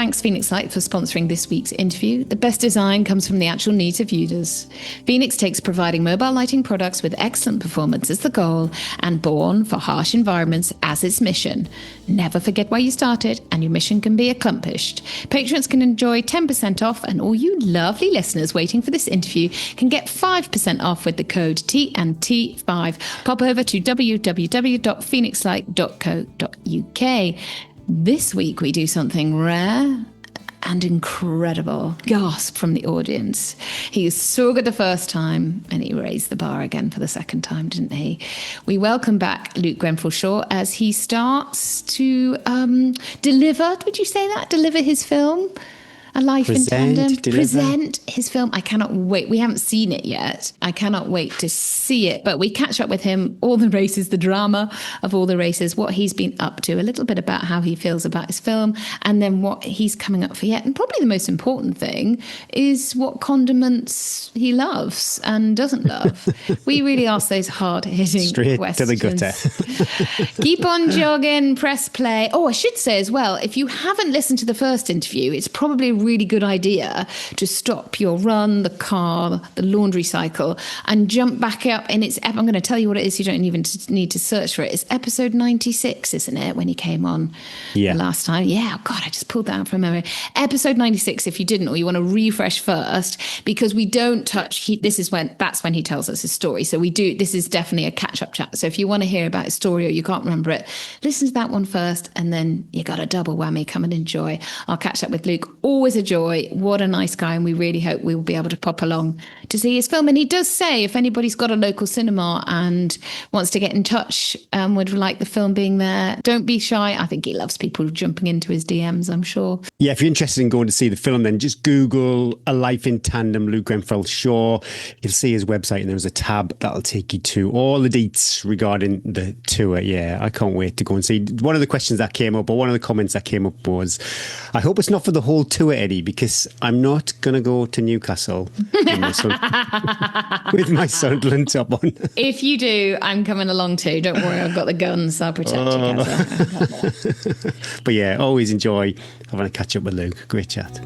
Thanks Phoenix Light for sponsoring this week's interview. The best design comes from the actual needs of users. Phoenix takes providing mobile lighting products with excellent performance as the goal and born for harsh environments as its mission. Never forget why you started and your mission can be accomplished. Patrons can enjoy 10% off and all you lovely listeners waiting for this interview can get 5% off with the code TNT5. Pop over to www.phoenixlight.co.uk. This week we do something rare and incredible. Gasp from the audience. He saw good the first time and he raised the bar again for the second time, didn't he? We welcome back Luke Grenfell-Shaw as he starts to deliver, would you say that? Deliver his film? A Life in Tandem. Present his film. I cannot wait. We haven't seen it yet. I cannot wait to see it. But we catch up with him, all the races, the drama of all the races, what he's been up to, a little bit about how he feels about his film, and then what he's coming up for yet. And probably the most important thing is what condiments he loves and doesn't love. We really ask those hard-hitting straight questions. to the gutter. Keep on jogging, press play. Oh, I should say as well, if you haven't listened to the first interview, it's probably a really good idea to stop your run, the car, the laundry cycle, and jump back up. And I'm going to tell you what it is. You don't even need to search for it. It's episode 96, isn't it? When he came on the last time. Yeah. Oh God, I just pulled that out from memory. Episode 96, if you didn't, or you want to refresh first, because we don't touch, that's when he tells us his story. So this is definitely a catch-up chat. So if you want to hear about his story or you can't remember it, listen to that one first, and then you got a double whammy. Come and enjoy. I'll catch up with Luke. Always a joy. What a nice guy. And we really hope we will be able to pop along to see his film. And he does say if anybody's got a local cinema and wants to get in touch, would like the film being there, don't be shy. I think he loves people jumping into his DMs, I'm sure. Yeah, if you're interested in going to see the film, then just Google A Life in Tandem, Luke Grenfell-Shaw. You'll see his website and there's a tab that'll take you to all the deets regarding the tour. Yeah, I can't wait to go and see. One of the questions that came up, or one of the comments that came up was, I hope it's not for the whole tour, Eddie, because I'm not going to go to Newcastle with my Sunderland top on. If you do, I'm coming along too. Don't worry, I've got the guns. I'll protect you, Kazza. But yeah, always enjoy having a catch up with Luke. Great chat.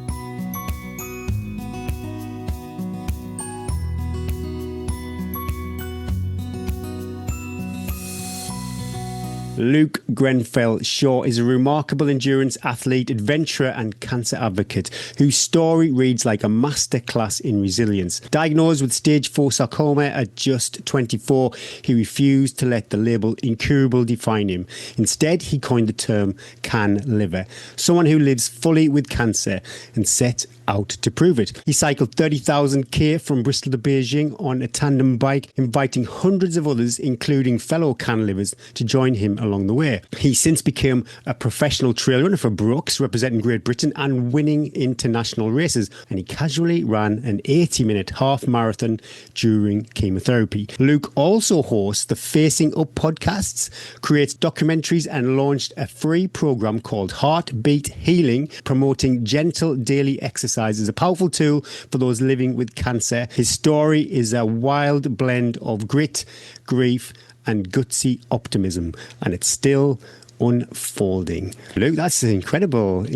Luke Grenfell-Shaw is a remarkable endurance athlete, adventurer and cancer advocate whose story reads like a masterclass in resilience. Diagnosed with stage 4 sarcoma at just 24, he refused to let the label incurable define him. Instead, he coined the term CanLiver, someone who lives fully with cancer, and set out to prove it. He cycled 30,000 k from Bristol to Beijing on a tandem bike, inviting hundreds of others, including fellow CanLivers, to join him along the way. He since became a professional trail runner for Brooks, representing Great Britain and winning international races, and he casually ran an 80-minute half marathon during chemotherapy. Luke also hosts the Facing Up podcasts, creates documentaries, and launched a free program called Heartbeat Healing, promoting gentle daily exercise as a powerful tool for those living with cancer. His story is a wild blend of grit, grief, and gutsy optimism, and it's still unfolding. Luke, that's an incredible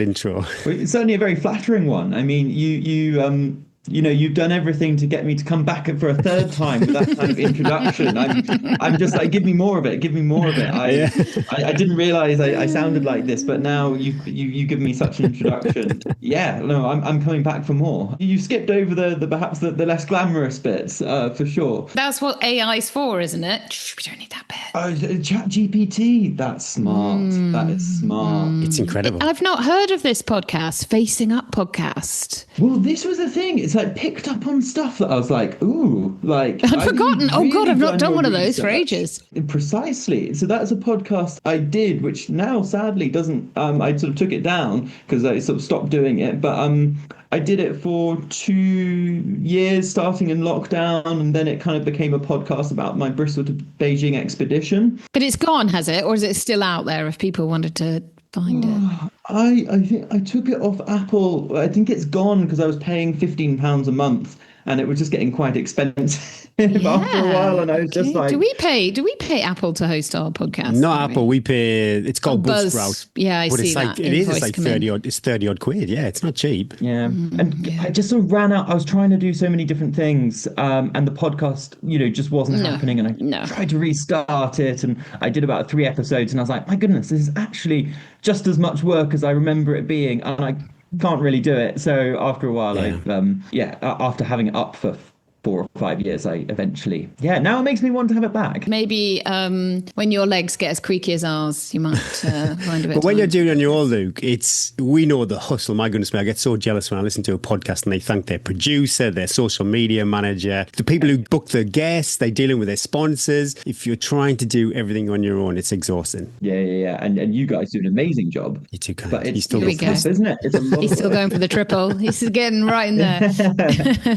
intro. Well, it's certainly a very flattering one. I mean, you've done everything to get me to come back for a third time with that kind of introduction. I'm just like, give me more of it. I didn't realize I sounded like this, but now you give me such an introduction. Yeah, no, I'm coming back for more. You skipped over the perhaps the less glamorous bits, for sure. That's what AI's for, isn't it? We don't need that bit. ChatGPT, that's smart. That is smart. It's incredible. I've not heard of this podcast, Facing Up podcast. Well, this was the thing. It's like picked up on stuff that I was like, ooh, like I'd forgotten. Oh God, I've not done one of those for ages. Precisely. So that's a podcast I did, which now sadly doesn't. I sort of took it down because I sort of stopped doing it. But I did it for 2 years, starting in lockdown, and then it kind of became a podcast about my Bristol to Beijing expedition. But it's gone, has it, or is it still out there if people wanted to find it? I think I took it off Apple. I think it's gone because I was paying £15 a month and it was just getting quite expensive. him after a while, and I was just like, do we pay Apple to host our podcast? Not Apple. We pay. It's called Buzzsprout. Yeah, I but see it's like that. it is. It's Invoice like come in. 30 odd. It's 30 odd quid. Yeah, it's not cheap. yeah. And I just sort of ran out. I was trying to do so many different things, and the podcast, just wasn't happening. And I tried to restart it, and I did about 3 episodes, and I was like, my goodness, this is actually just as much work as I remember it being, and I can't really do it. So after a while, after having it up for 4 or 5 years, I eventually, now it makes me want to have it back. Maybe when your legs get as creaky as ours, you might find a bit. But when you're doing it on your own, Luke, we know the hustle. My goodness me, I get so jealous when I listen to a podcast and they thank their producer, their social media manager, the people who book the guests, they're dealing with their sponsors. If you're trying to do everything on your own, it's exhausting. Yeah. And you guys do an amazing job. You're too kind. But it's Here we go. tough, isn't it? It's a lot He's still going for the triple. He's getting right in there.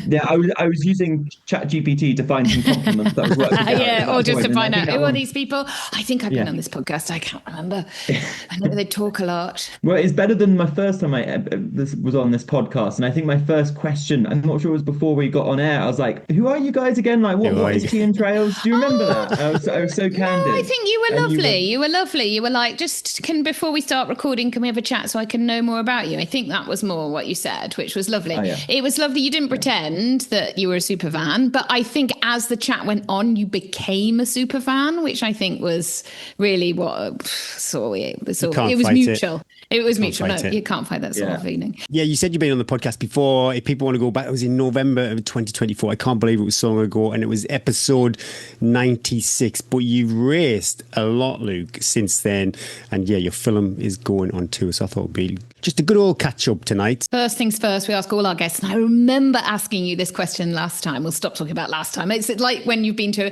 Yeah, I was using ChatGPT to find some compliments that was working out. Or just to find out who are these people. I think I've been on this podcast. I can't remember. I know they talk a lot. Well, it's better than my first time this was on this podcast, and I think my first question, I'm not sure it was before we got on air. I was like, "Who are you guys again? Like, what is Tea and Trails?" Do you remember that? I was so candid. No, I think you were lovely. You were lovely. You were like, before we start recording, can we have a chat so I can know more about you? I think that was more what you said, which was lovely. Oh, yeah. It was lovely. You didn't pretend that you were a super fan, but I think as the chat went on, you became a super fan, which I think was really what it was mutual. It was mutual. No, you can't fight that sort of feeling. Yeah, you said you've been on the podcast before. If people want to go back, it was in November of 2024. I can't believe it was so long ago. And it was episode 96. But you've raced a lot, Luke, since then. And yeah, your film is going on too. So I thought it would be just a good old catch up tonight. First things first, we ask all our guests. And I remember asking you this question last time. We'll stop talking about last time. It's like when you've been to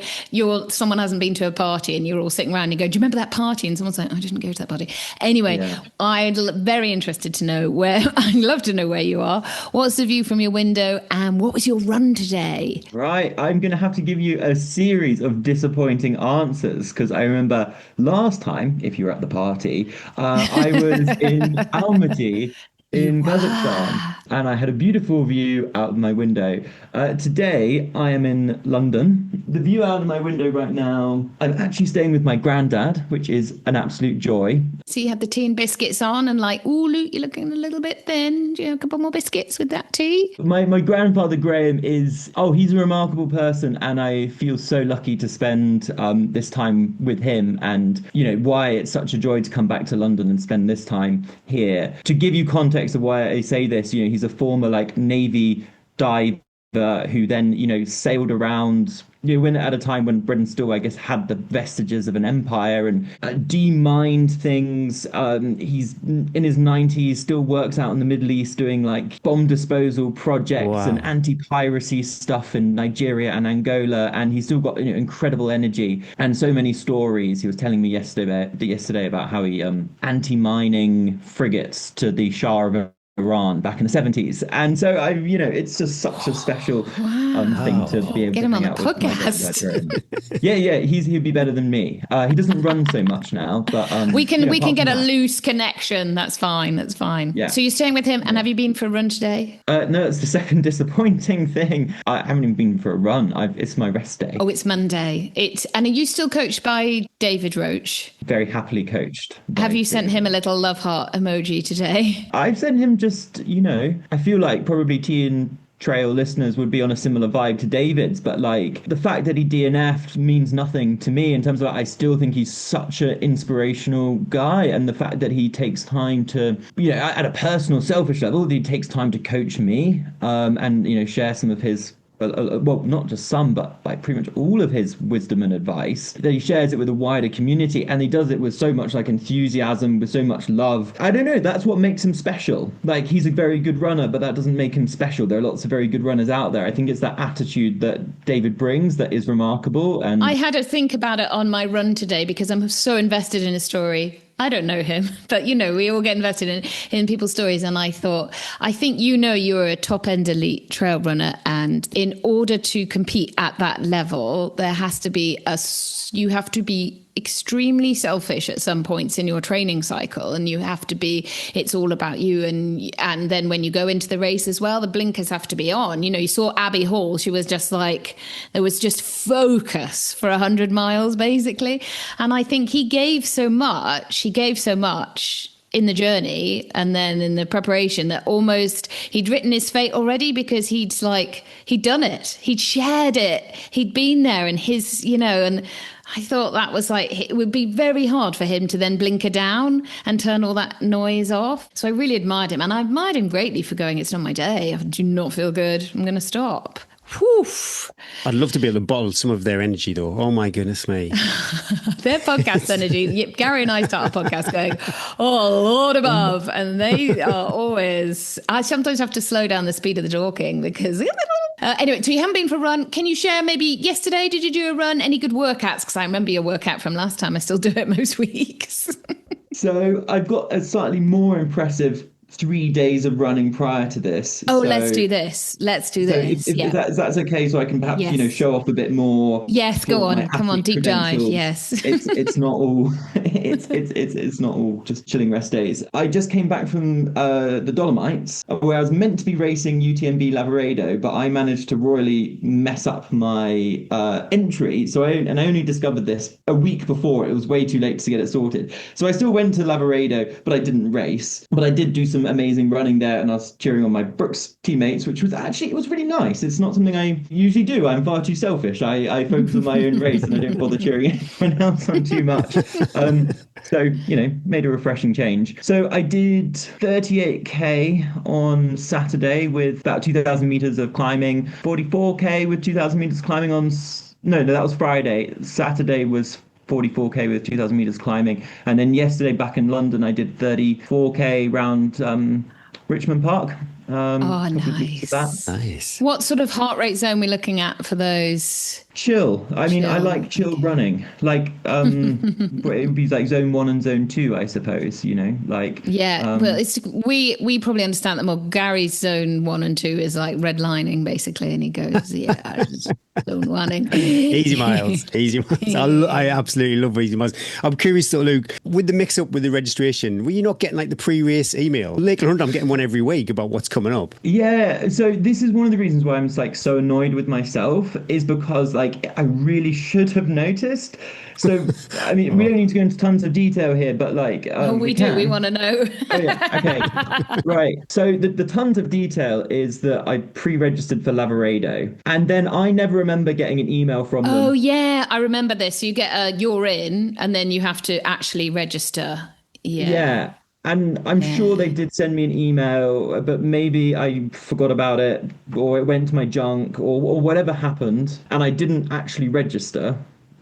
someone hasn't been to a party and you're all sitting around and you go, do you remember that party? And someone's like, I didn't go to that party. Anyway, I'm very interested to know I'd love to know where you are. What's the view from your window and what was your run today? Right. I'm going to have to give you a series of disappointing answers because I remember last time, if you were at the party, I was in Almaty in Kazakhstan, and I had a beautiful view out of my window. Today, I am in London. The view out of my window right now, I'm actually staying with my granddad, which is an absolute joy. So you have the tea and biscuits on and like, ooh, Luke, you're looking a little bit thin. Do you have a couple more biscuits with that tea? My grandfather, Graham, he's a remarkable person, and I feel so lucky to spend this time with him, and, why it's such a joy to come back to London and spend this time here. To give you context of why I say this, he's a former Navy diver who then, sailed around, when at a time when Britain still, I guess, had the vestiges of an empire and demined things. He's in his 90s, still works out in the Middle East doing bomb disposal projects and anti-piracy stuff in Nigeria and Angola. And he's still got incredible energy and so many stories. He was telling me yesterday about how he anti-mining frigates to the Shah of Iran back in the 70s. And so it's just such a special thing to be able get to him on the podcast. He'd be better than me. He doesn't run so much now, but we can get a loose connection. That's fine. Yeah. So you're staying with him, and have you been for a run today? No, it's the second disappointing thing. I haven't even been for a run. It's my rest day. Oh, it's Monday. And are you still coached by David Roach? Very happily coached. Have you sent him a little love heart emoji today? I've sent him just, I feel like probably Tea and Trail listeners would be on a similar vibe to David's, but the fact that he DNF'd means nothing to me in terms of I still think he's such an inspirational guy, and the fact that he takes time to, at a personal, selfish level, that he takes time to coach me and, share some of his well, not just some, but pretty much all of his wisdom and advice, that he shares it with a wider community, and he does it with so much enthusiasm, with so much love. I don't know, that's what makes him special. He's a very good runner, but that doesn't make him special. There are lots of very good runners out there. I think it's that attitude that David brings that is remarkable. And I had to think about it on my run today because I'm so invested in his story. I don't know him, but we all get invested in people's stories. And I think you're a top end elite trail runner, and in order to compete at that level, there has to be you have to be extremely selfish at some points in your training cycle, and you have to be, it's all about you. And then when you go into the race as well, the blinkers have to be on. You know, you saw Abby Hall, she was just like, there was just focus for 100 miles basically. And I think he gave so much in the journey and then in the preparation that almost he'd written his fate already, because he'd done it, he'd shared it, he'd been there, and his, you know, and I thought that was like, it would be very hard for him to then blinker down and turn all that noise off. So I really admired him, and I admired him greatly for going, it's not my day, I do not feel good, I'm going to stop. Whew. I'd love to be able to bottle some of their energy, though. Oh my goodness me. Their podcast energy. Gary and I start a podcast going, oh, Lord above. And they are always, I sometimes have to slow down the speed of the talking because... anyway, so you haven't been for a run. Can you share maybe yesterday, did you do a run? Any good workouts? Because I remember your workout from last time. I still do it most weeks. So I've got a slightly more impressive 3 days of running prior to this. Oh, so, let's do this. If that's okay, so I can perhaps, you know, show off a bit more. Yes, go on. Come on, deep dive. Yes. It's not all it's not all just chilling rest days. I just came back from the Dolomites, where I was meant to be racing UTMB Lavaredo, but I managed to royally mess up my entry. So I only discovered this a week before. It was way too late to get it sorted. So I still went to Lavaredo, but I didn't race. But I did do some amazing running there, and I was cheering on my Brooks teammates, which was actually, it was really nice. It's not something I usually do. I'm far too selfish. I focus on my own race and I don't bother cheering anyone else on too much. So, you know, made a refreshing change. So I did 38k on Saturday with about 2,000 meters of climbing, 44k with 2,000 meters climbing on, no, that was Friday. Saturday was 44k with 2,000 meters climbing, and then yesterday back in London I did 34k round Richmond Park. Nice. What sort of heart rate zone are we looking at for those? Chill. I mean, I like chill running. Like, it would be like zone 1 and zone 2, I suppose, you know, like. Yeah, well, it's we probably understand that more. Gary's zone 1 and 2 is like redlining, basically, and he goes, zone 1. Easy miles. I absolutely love easy miles. I'm curious though, Luke, with the mix-up with the registration, were you not getting like the pre-race email? Lakeland 100, I'm getting one every week about what's coming up. Yeah, so this is one of the reasons why I'm like so annoyed with myself, is because like I really should have noticed. So I mean, we don't need to go into tons of detail here, but like we do. We want to know. Oh yeah, okay, right. So the tons of detail is that I pre-registered for Lavaredo, and then I never remember getting an email from them. Oh yeah, I remember this. You get a you're in, and then you have to actually register. Yeah. And I'm sure they did send me an email, but maybe I forgot about it, or it went to my junk, or whatever happened, and I didn't actually register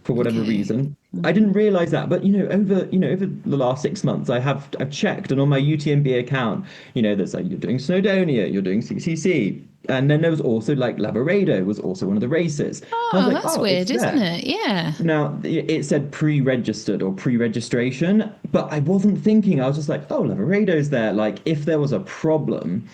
for whatever reason. I didn't realize that, but over the last 6 months, I've checked, and on my UTMB account, there's like, you're doing Snowdonia, you're doing CCC. And then there was also like Lavaredo was also one of the races. Oh, that's weird, isn't it? Yeah. Now, it said pre-registered or pre-registration, but I wasn't thinking. I was just like, oh, Lavaredo's there. Like, if there was a problem,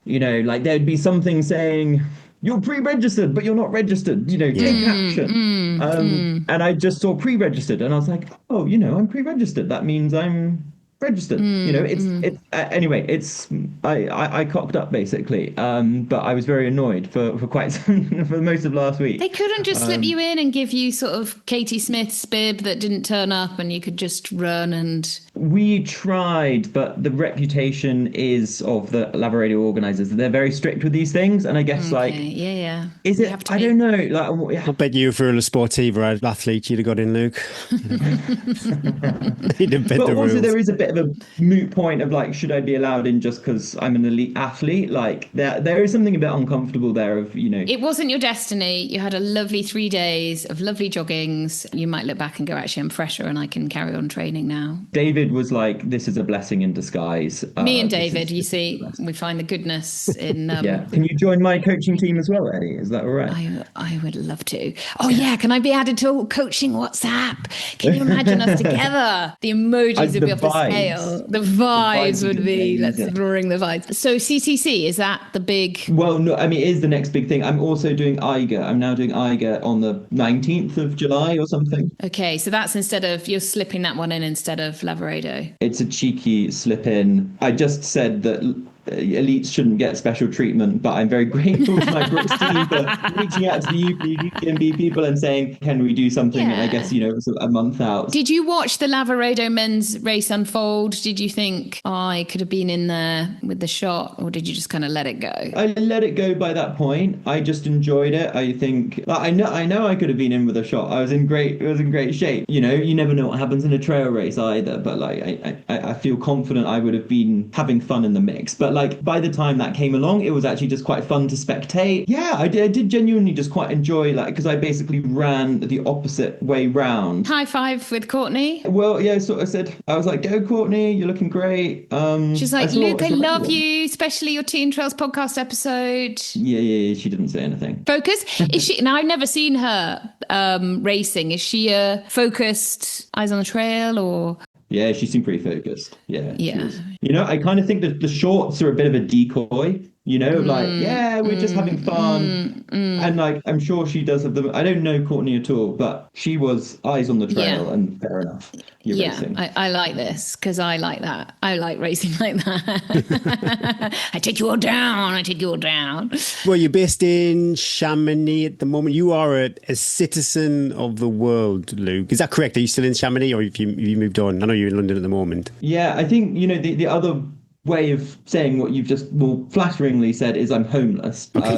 like there'd be something saying, you're pre-registered, but you're not registered, take action. And I just saw pre-registered, and I was like, oh, I'm pre-registered. That means I'm registered. I cocked up basically, but I was very annoyed for quite some for most of last week. They couldn't just slip you in and give you sort of Katie Smith's bib that didn't turn up, and you could just run. And we tried, but the reputation is of the Lavaredo organizers that they're very strict with these things, and I guess is it, I don't know, like I bet you, for a Sportiva athlete, you'd have got in, Luke. But also there is a bit of a moot point of like, should I be allowed in just because I'm an elite athlete? Like there is something a bit uncomfortable there of, It wasn't your destiny. You had a lovely 3 days of lovely joggings. You might look back and go, actually, I'm fresher and I can carry on training now. David was like, this is a blessing in disguise. Me and David, you see, we find the goodness in... yeah. Can you join my coaching team as well, Eddie? Is that all right? I would love to. Oh, yeah. Can I be added to coaching WhatsApp? Can you imagine us together? The emojis would be off the scale. scale. The vibes would be, let's amazing. bring the vibes. So CCC, is that the big... Well, no, I mean, it is the next big thing. I'm also doing IGA. I'm now doing IGA on the 19th of July or something. Okay, so that's instead of, you're slipping that one in instead of Lavaredo. It's a cheeky slip in. I just said that elites shouldn't get special treatment, but I'm very grateful to my Brooks team for reaching out to the UKMB people and saying, can we do something? And I guess, it was a month out. Did you watch the Lavaredo men's race unfold? Did you think, I could have been in there with the shot, or did you just kind of let it go? I let it go by that point. I just enjoyed it. I think I know I could have been in with a shot. It was in great shape. You never know what happens in a trail race either, but I feel confident I would have been having fun in the mix. But by the time that came along, it was actually just quite fun to spectate. Yeah, I did genuinely just quite enjoy because I basically ran the opposite way round. High five with Courtney. Well, yeah, sort of said, I was like, go Courtney, you're looking great. She's like, Luke, I love you, especially your Teen Trails podcast episode. Yeah, she didn't say anything. Focus? Is she? Now, I've never seen her racing. Is she focused, eyes on the trail, or... Yeah, she seemed pretty focused. Yeah. I kind of think that the shorts are a bit of a decoy, we're just having fun. And I'm sure she does have them. I don't know Courtney at all, but she was eyes on the trail, and fair enough. Racing. I like this because I like that. I like racing like that. I take you all down. Well, you're based in Chamonix at the moment. You are a citizen of the world, Luke. Is that correct? Are you still in Chamonix, or have you moved on? I know you're in London at the moment. Yeah, I think, the other way of saying what you've just more flatteringly said is I'm homeless. But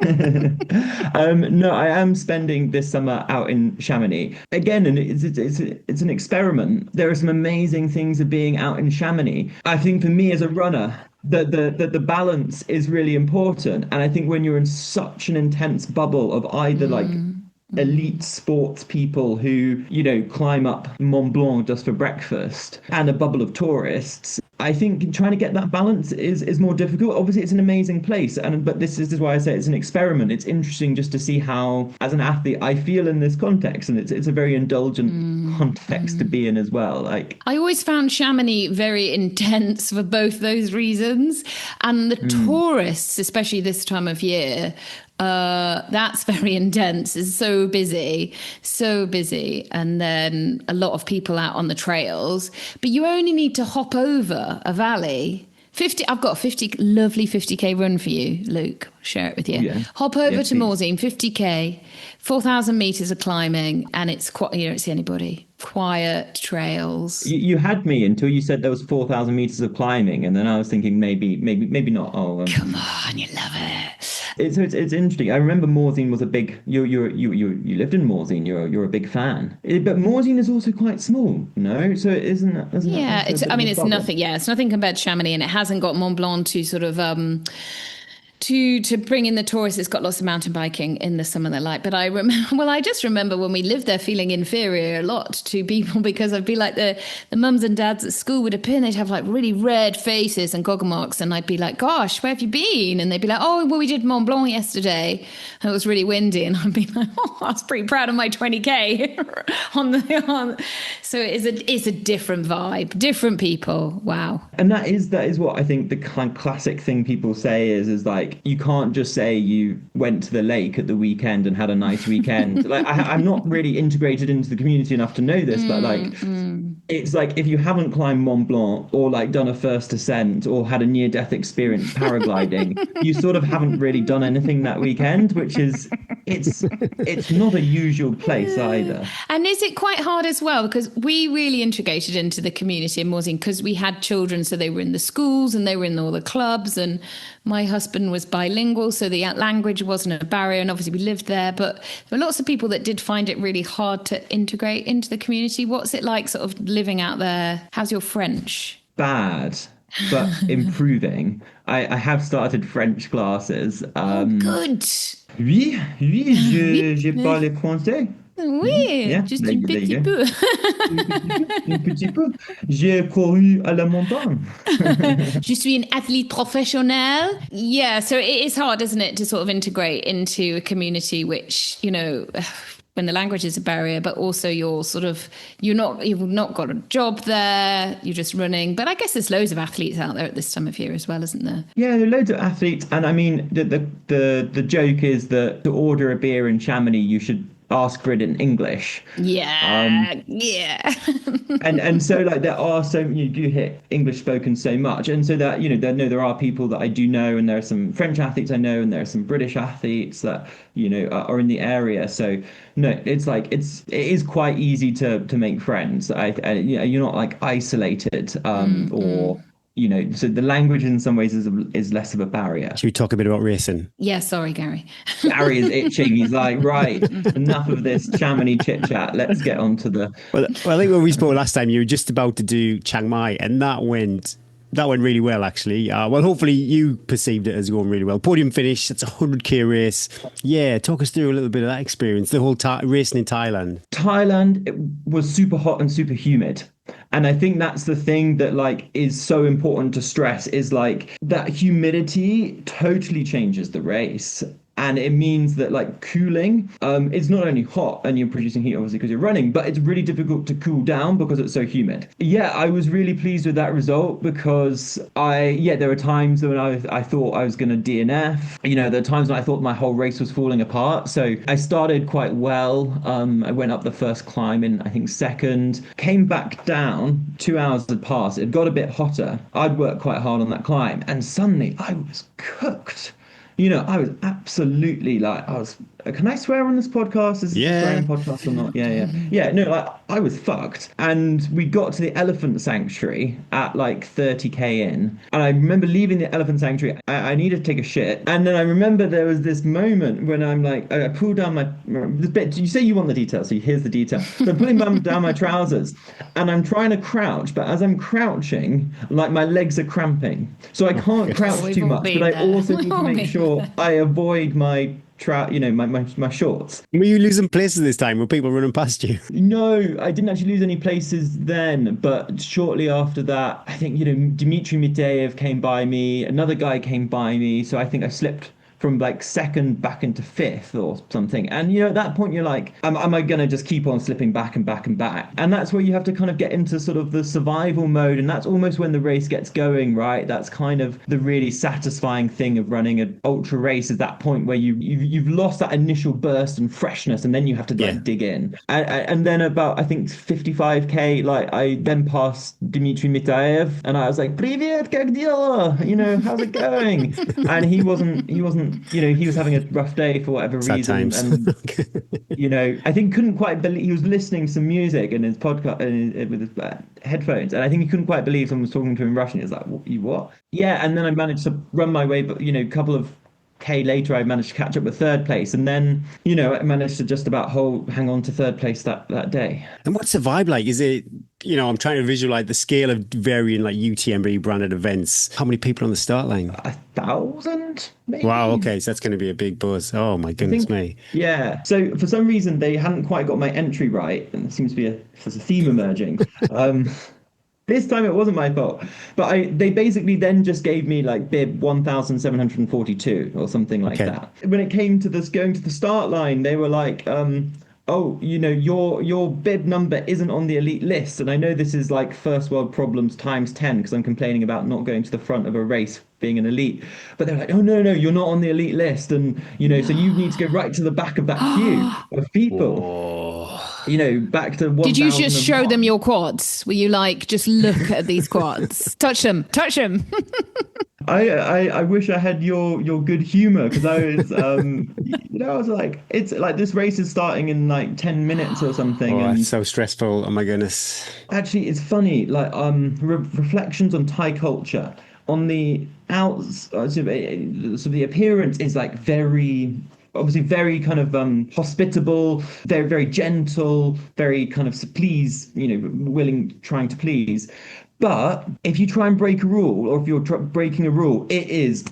no, I am spending this summer out in Chamonix again, and it's an experiment. There are some amazing things of being out in Chamonix. I think for me as a runner, the balance is really important, and I think when you're in such an intense bubble of either elite sports people who climb up Mont Blanc just for breakfast and a bubble of tourists, I think trying to get that balance is more difficult. Obviously it's an amazing place, but this is why I say it's an experiment. It's interesting just to see how, as an athlete, I feel in this context, and it's a very indulgent context to be in as well. I always found Chamonix very intense for both those reasons, and the tourists, especially this time of year, that's very intense. It's so busy, and then a lot of people out on the trails, but you only need to hop over a valley. I've got a lovely 50k run for you, Luke. Share it with you. Yeah. Hop over to please. Morzine, 50k, 4,000 meters of climbing, and it's quite, you don't see anybody. Quiet trails. You had me until you said there was 4,000 meters of climbing, and then I was thinking maybe not. Come on, you love it. It's interesting. I remember Morzine was a big. You lived in Morzine. You're a big fan. But Morzine is also quite small, no? So it isn't. Yeah, it's nothing. Yeah, it's nothing compared to Chamonix, and it hasn't got Mont Blanc to sort of to bring in the tourists. It's got lots of mountain biking in the summer they like. But I just remember when we lived there feeling inferior a lot to people, because I'd be like the mums and dads at school would appear and they'd have really red faces and goggle marks, and I'd be like, gosh, where have you been? And they'd be like, oh, well, we did Mont Blanc yesterday and it was really windy, and I'd be like, oh, I was pretty proud of my 20k so it's a different vibe, different people. Wow. And that is what I think the classic thing people say is you can't just say you went to the lake at the weekend and had a nice weekend. I'm not really integrated into the community enough to know this, but it's if you haven't climbed Mont Blanc or done a first ascent or had a near-death experience paragliding, you sort of haven't really done anything that weekend, which is it's not a usual place either. And is it quite hard as well? Because we really integrated into the community in Morzine because we had children, so they were in the schools and they were in all the clubs, and my husband was bilingual, so the language wasn't a barrier, and obviously we lived there. But there were lots of people that did find it really hard to integrate into the community. What's it like sort of living out there? How's your French? Bad, but improving. I have started French classes. Good. Oui, je parle français. Oui, yeah, just un petit peu. Un petit peu. J'ai couru à la montagne. Je suis an athlete professionnel. Yeah, so it is hard, isn't it, to sort of integrate into a community which, when the language is a barrier, but also you've not got a job there, you're just running. But I guess there's loads of athletes out there at this time of year as well, isn't there? Yeah, there are loads of athletes, and I mean the joke is that to order a beer in Chamonix, you should ask for it in English. Yeah. And so like there are you do hear English spoken so much, and so that there are people that I do know, and there are some French athletes I know, and there are some British athletes that are in the area. So no, it's like it is quite easy to make friends. You're not like isolated or. So the language in some ways is less of a barrier. Should we talk a bit about racing? Yeah, sorry, Gary. Gary is itching. He's like, right, enough of this Chamonix chit chat. Let's get on to the. Well, I think when we spoke last time, you were just about to do Chiang Mai, and that went really well, actually. Well, hopefully you perceived it as going really well. Podium finish. It's a 100k race. Yeah, talk us through a little bit of that experience. The whole racing in Thailand. Thailand, it was super hot and super humid. And I think that's the thing that like is so important to stress is like that humidity totally changes the race. And it means that like cooling, it's not only hot and you're producing heat obviously because you're running, but it's really difficult to cool down because it's so humid. Yeah, I was really pleased with that result because there were times when I thought I was going to DNF. There are times when I thought my whole race was falling apart. So I started quite well. I went up the first climb in, I think, second, came back down, 2 hours had passed. It got a bit hotter. I'd worked quite hard on that climb and suddenly I was cooked. I was absolutely can I swear on this podcast? Is this a swearing podcast or not? Yeah. No, I was fucked. And we got to the elephant sanctuary at like 30k in. And I remember leaving the elephant sanctuary. I needed to take a shit. And then I remember there was this moment when I'm like, I pulled down this bit. You say you want the detail, so here's the detail. So I'm pulling down my trousers and I'm trying to crouch. But as I'm crouching, like my legs are cramping. So I can't crouch too much. But I also need to make sure I avoid my my shorts. Were you losing places this time? Were people running past you? No, I didn't actually lose any places then. But shortly after that, I think, Dmitry Miteyev came by me. Another guy came by me. So I think I slipped from like second back into fifth or something. And, at that point, you're like, am I going to just keep on slipping back and back and back? And that's where you have to kind of get into sort of the survival mode. And that's almost when the race gets going, right? That's kind of the really satisfying thing of running an ultra race is that point where you've lost that initial burst and freshness. And then you have to dig in. And then about, I think, 55k, like I then passed Dmitry Mitaev and I was like, Привет, как дела? How's it going? And he wasn't he was having a rough day for whatever Sad reason. Times. And, I think couldn't quite believe he was listening to some music in his podcast with his headphones. And I think he couldn't quite believe someone was talking to him in Russian. He was like, what? Yeah. And then I managed to run my way, but, a couple of K later, I managed to catch up with third place. And then, I managed to just about hang on to third place that day. And what's the vibe like? Is it, I'm trying to visualize the scale of varying like UTMB branded events. How many people on the start line? 1,000, maybe. Wow, okay. So that's going to be a big buzz. Oh, my goodness me. Yeah. So for some reason, they hadn't quite got my entry right. And there seems to be there's a theme emerging. This time it wasn't my fault, but they basically then just gave me like bib 1,742 or something like that. When it came to going to the start line, they were like, your bib number isn't on the elite list. And I know this is like first world problems times 10 because I'm complaining about not going to the front of a race being an elite. But they're like, oh, no, you're not on the elite list. And, so you need to go right to the back of that queue of people. Oh. Back to 1,000. Did you just show them your quads? Were you like, just look at these quads? Touch them. I wish I had your good humor because I was, I was like, it's like this race is starting in like 10 minutes or something. Oh, it's so stressful. Oh my goodness. Actually, it's funny, like reflections on Thai culture. On the outside, so the appearance is like obviously very kind of hospitable, very, very gentle, very kind of trying to please. But if you try and break a rule, or if you're breaking a rule, it is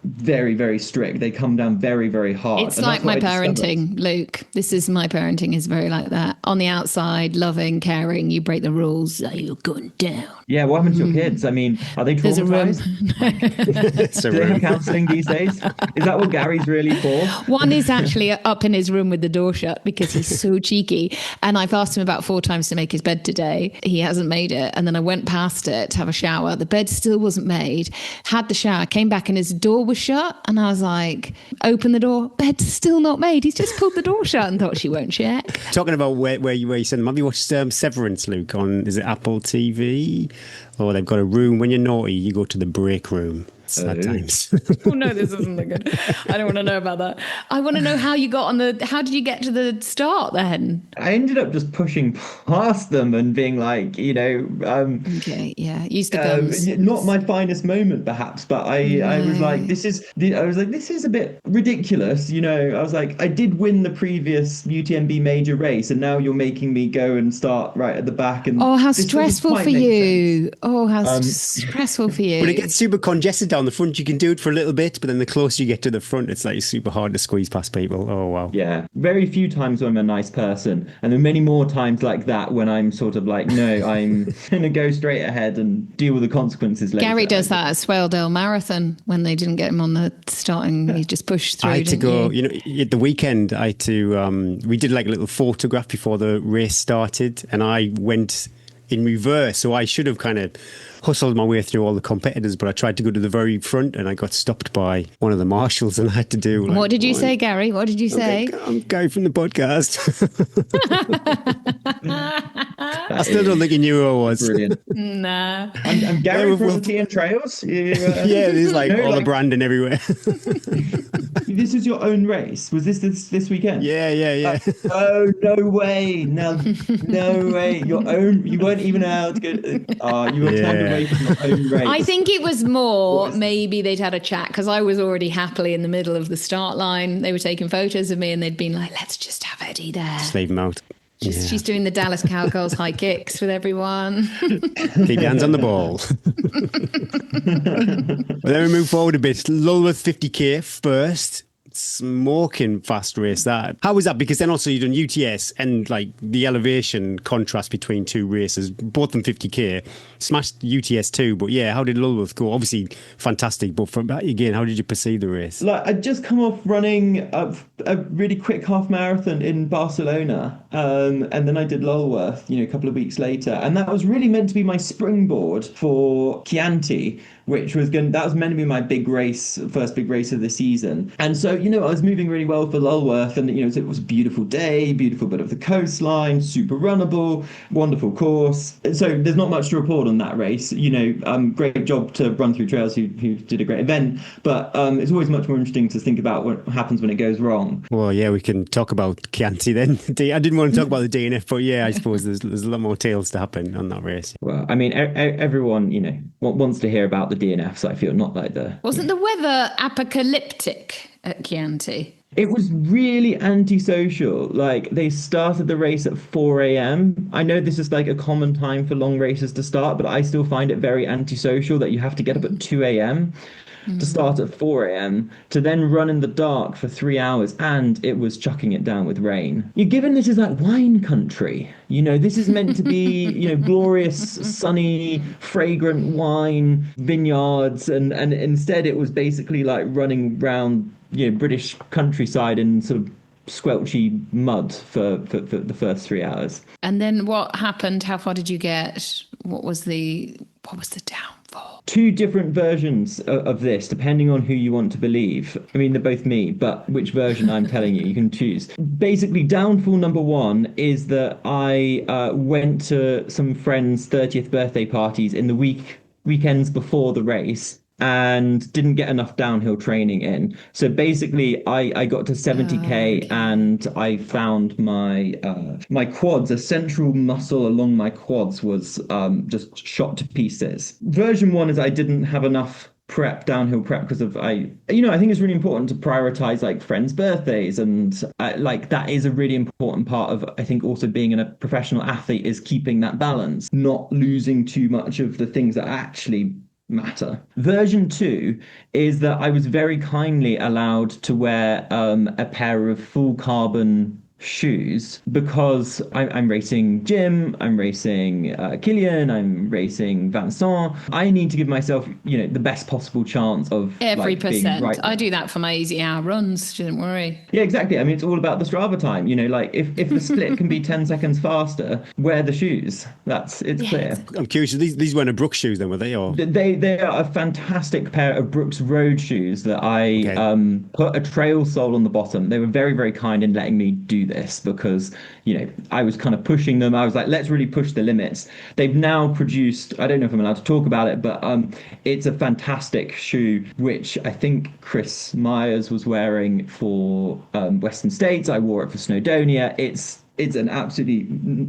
very, very strict. They come down very, very hard. It's And like that's what my I discovered. parenting, Luke. This is my parenting is very like that. On the outside, loving, caring. You break the rules, you're going down. Yeah, what happened to your kids? I mean, are they There's a room. traumatized? It's a Do they have room. counselling these days? Is that what Gary's really for? One is actually up in his room with the door shut because he's so cheeky. And I've asked him about 4 times to make his bed today. He hasn't made it. And then I went past it to have a shower. The bed still wasn't made. Had the shower, came back and his door was shut. And I was like, open the door. Bed's still not made. He's just pulled the door shut and thought she won't check. Talking about where you send them, have you watched Severance, Luke, on, is it Apple TV? Or they've got a room, when you're naughty, you go to the break room. Sad times. Oh no, this isn't good. I don't want to know about that. I want to know how you got how did you get to the start then? I ended up just pushing past them and being like, Okay, yeah, use the guns. not my finest moment perhaps, but I was like, this is a bit ridiculous. I was like, I did win the previous UTMB major race and now you're making me go and start right at the back. And Oh, how this doesn't stressful quite for make you. Oh, how stressful for you. But it gets super congested down the front. You can do it for a little bit, but then the closer you get to the front, it's like super hard to squeeze past people. Oh, wow. Yeah, very few times when I'm a nice person. And there are many more times like that when I'm sort of like, no, I'm going to go straight ahead and deal with the consequences later. Gary does that at Swaledale Marathon when they didn't get him on the starting. He just pushed through. I had to didn't go, at the weekend, I had to, we did like a little photograph before the race started, and I went in reverse. So I should have kind of hustled my way through all the competitors, but I tried to go to the very front and I got stopped by one of the marshals and I had to do. What did you say, Gary? What did you say? I'm Gary from the podcast. I still don't think he knew who I was. Brilliant. Nah. I'm Gary Yeah, from well- Tea and Trails. Yeah, there's like No, all the like- branding everywhere. This is your own race. Was this weekend? Yeah. Oh, no way. No way. Your own. You weren't even allowed to go. You were turned away from your own race. I think it was more maybe they'd had a chat because I was already happily in the middle of the start line. They were taking photos of me and they'd been like, let's just have Eddie there. Just leave him out. She's doing the Dallas Cowgirls high kicks with everyone. Keep your hands on the ball. Well, then we move forward a bit. Lulworth 50k first. Smoking fast race that. How was that? Because then also you've done UTS and like the elevation contrast between two races, both them 50k. Smashed UTS too, but yeah, how did Lulworth go? Obviously fantastic, but from again, how did you perceive the race? Like I'd just come off running a really quick half marathon in Barcelona, and then I did Lulworth, a couple of weeks later, and that was really meant to be my springboard for Chianti, which was that was meant to be my big race, first big race of the season. And so, I was moving really well for Lulworth, and it was a beautiful day, beautiful bit of the coastline, super runnable, wonderful course. So there's not much to report on that race. Great job to Run Through Trails who did a great event, but it's always much more interesting to think about what happens when it goes wrong. Well, yeah, we can talk about Chianti then. I didn't want to talk about the DNF, but yeah, I suppose there's a lot more tales to happen on that race. Well, I mean, everyone, wants to hear about the DNFs, I feel, not like the... Wasn't the weather apocalyptic at Chianti? It was really antisocial. Like, they started the race at 4 a.m. I know this is like a common time for long races to start, but I still find it very antisocial that you have to get up at 2 a.m. to start at 4 a.m. to then run in the dark for 3 hours, and it was chucking it down with rain. You're given this is like wine country. This is meant to be, glorious, sunny, fragrant wine vineyards, and instead it was basically like running around, British countryside in sort of squelchy mud for the first 3 hours. And then what happened? How far did you get? What was the downfall? Two different versions of this, depending on who you want to believe. I mean, they're both me, but which version I'm telling you can choose. Basically, downfall number one is that I went to some friends' 30th birthday parties in the weekends before the race, and didn't get enough downhill training in. So basically, I got to 70k and I found my my quads, a central muscle along my quads was just shot to pieces. Version one is I didn't have enough downhill prep because of I think it's really important to prioritize like friends' birthdays, and that is a really important part of, I think, also being a professional athlete, is keeping that balance, not losing too much of the things that actually matter. Version 2 is that I was very kindly allowed to wear a pair of full carbon shoes because I'm racing Jim, I'm racing Killian, I'm racing Vincent. I need to give myself, the best possible chance of every being percent. right. I do that for my easy hour runs. Don't worry. Yeah, exactly. I mean, it's all about the Strava time. If the split can be 10 seconds faster, wear the shoes. It's clear. I'm curious. These weren't Brooks shoes then, were they? Or they are a fantastic pair of Brooks Road shoes that I put a trail sole on the bottom. They were very, very kind in letting me do this because I was kind of pushing them. I was like, let's really push the limits. They've now produced, I don't know if I'm allowed to talk about it, but it's a fantastic shoe, which I think Chris Myers was wearing for Western States. I wore it for Snowdonia. It's an absolutely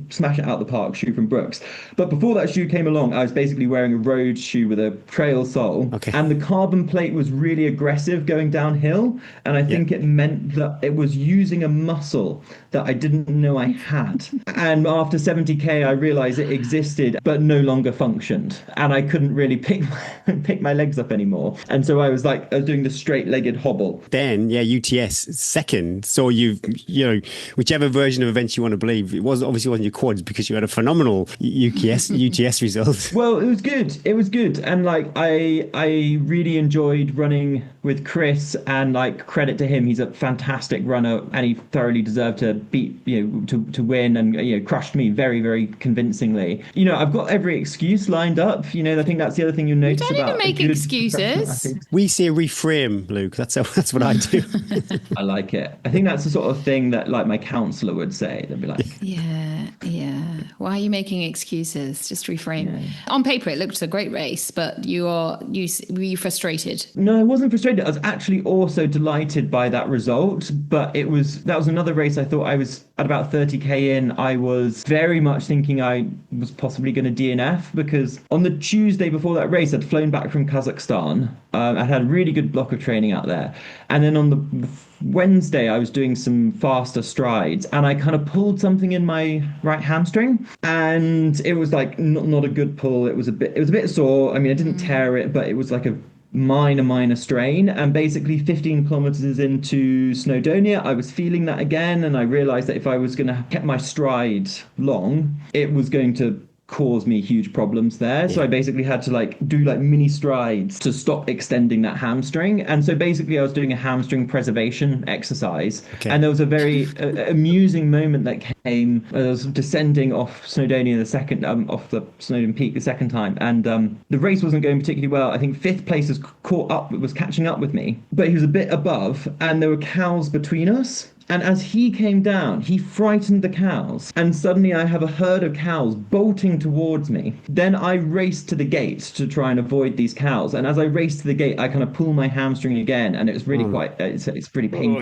smash it out the park shoe from Brooks. But before that shoe came along, I was basically wearing a road shoe with a trail sole. Okay. And the carbon plate was really aggressive going downhill. And I think it meant that it was using a muscle that I didn't know I had. And after 70K, I realized it existed, but no longer functioned. And I couldn't really pick my legs up anymore. And so I was doing the straight-legged hobble. Then, UTS second. So whichever version of events you want to believe, it obviously wasn't your quads because you had a phenomenal UTS result. Well, it was good. And I really enjoyed running with Chris, and credit to him, he's a fantastic runner and he thoroughly deserved to beat, to win, and crushed me very, very convincingly. I've got every excuse lined up. I think that's the other thing you notice about. You don't even make excuses. We say reframe, Luke. That's what I do. I like it. I think that's the sort of thing that my counselor would say. They'd be like, yeah. Why are you making excuses? Just reframe. Yeah. On paper, it looked a great race, but were you frustrated? No, I wasn't frustrated. I was actually also delighted by that result, but that was another race. I thought I was at about 30K in. I was very much thinking I was possibly going to DNF because on the Tuesday before that race, I'd flown back from Kazakhstan. I had a really good block of training out there. And then on the Wednesday, I was doing some faster strides and I kind of pulled something in my right hamstring, and it was not a good pull. It was a bit sore. I mean, I didn't tear it, but it was like a minor strain. And basically 15 kilometers into Snowdonia, I was feeling that again, and I realized that if I was going to keep my stride long, it was going to cause me huge problems there. So I basically had to do mini strides to stop extending that hamstring. And so basically I was doing a hamstring preservation exercise. Okay. And there was a very amusing moment that came as I was descending off Snowdonia off the Snowdon Peak the second time. And the race wasn't going particularly well. I think fifth place was catching up with me, but he was a bit above and there were cows between us. And as he came down, he frightened the cows. And suddenly I have a herd of cows bolting towards me. Then I raced to the gate to try and avoid these cows. And as I raced to the gate, I kind of pull my hamstring again. And it was really it's pretty painful.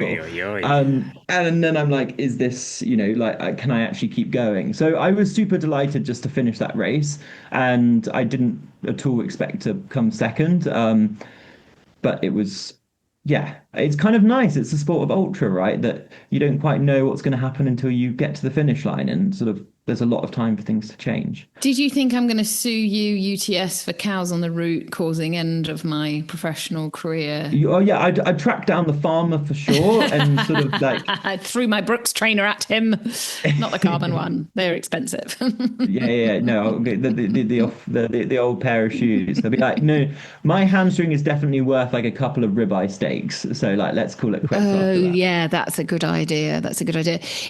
And then I'm like, is this, can I actually keep going? So I was super delighted just to finish that race. And I didn't at all expect to come second. But it was... Yeah, it's kind of nice. It's the sport of ultra, right? That you don't quite know what's going to happen until you get to the finish line, and sort of there's a lot of time for things to change. Did you think I'm going to sue you, UTS, for cows on the route causing end of my professional career? I'd track down the farmer for sure, and sort of I threw my Brooks trainer at him, not the carbon one. They're expensive. No, the old pair of shoes. They'll be like, no, my hamstring is definitely worth a couple of ribeye steaks. So let's call it quits. Oh yeah, that's a good idea.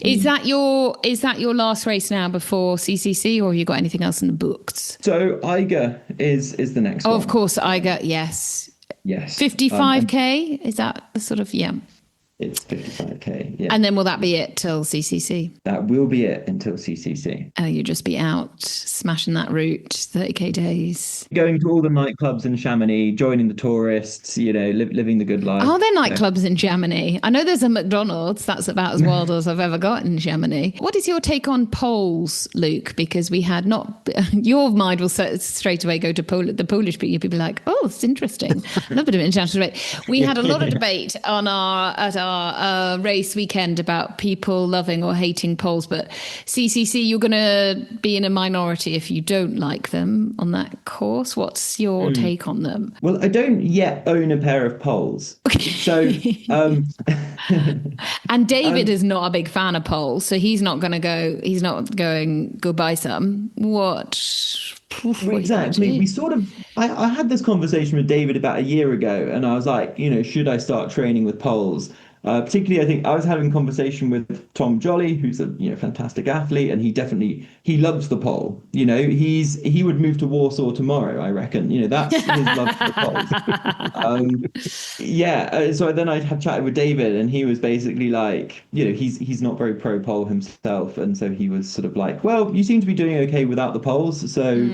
Is that your last race now before CCC, or have you got anything else in the books? So Eiger is the next one. Of course, Eiger, yes. 55K, is that the sort of, It's 55K, yeah. And then will that be it till CCC? That will be it until CCC. Oh, you'll just be out smashing that route, 30K days. Going to all the nightclubs in Chamonix, joining the tourists, living the good life. Are there nightclubs in Chamonix? I know there's a McDonald's. That's about as wild as I've ever got in Chamonix. What is your take on polls, Luke? Because we had your mind will straight away go to the Polish people. You'll be like, oh, it's interesting. A little bit of international debate. We had a lot of debate at our our race weekend about people loving or hating polls, but CCC, you're going to be in a minority if you don't like them on that course. What's your take on them? Well, I don't yet own a pair of poles. So, and David is not a big fan of polls, so he's not going, go buy some. Exactly. I had this conversation with David about a year ago, and I was like, should I start training with poles? Particularly, I think I was having a conversation with Tom Jolly, who's a fantastic athlete, and he loves the pole. He would move to Warsaw tomorrow, I reckon. That's his love for the poles. So then I had chatted with David, and he was basically like, he's not very pro pole himself, and so he was sort of like, well, you seem to be doing okay without the poles, so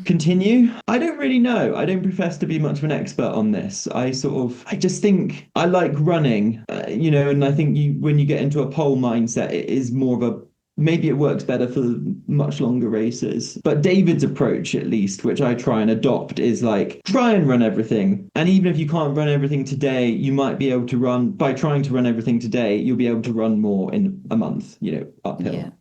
continue. I don't really know. I don't profess to be much of an expert on this. I just think I like running. And I think when you get into a pole mindset, it is more of maybe it works better for much longer races. But David's approach, at least, which I try and adopt, is like, try and run everything. And even if you can't run everything today, you might be able to by trying to run everything today, you'll be able to run more in a month, uphill.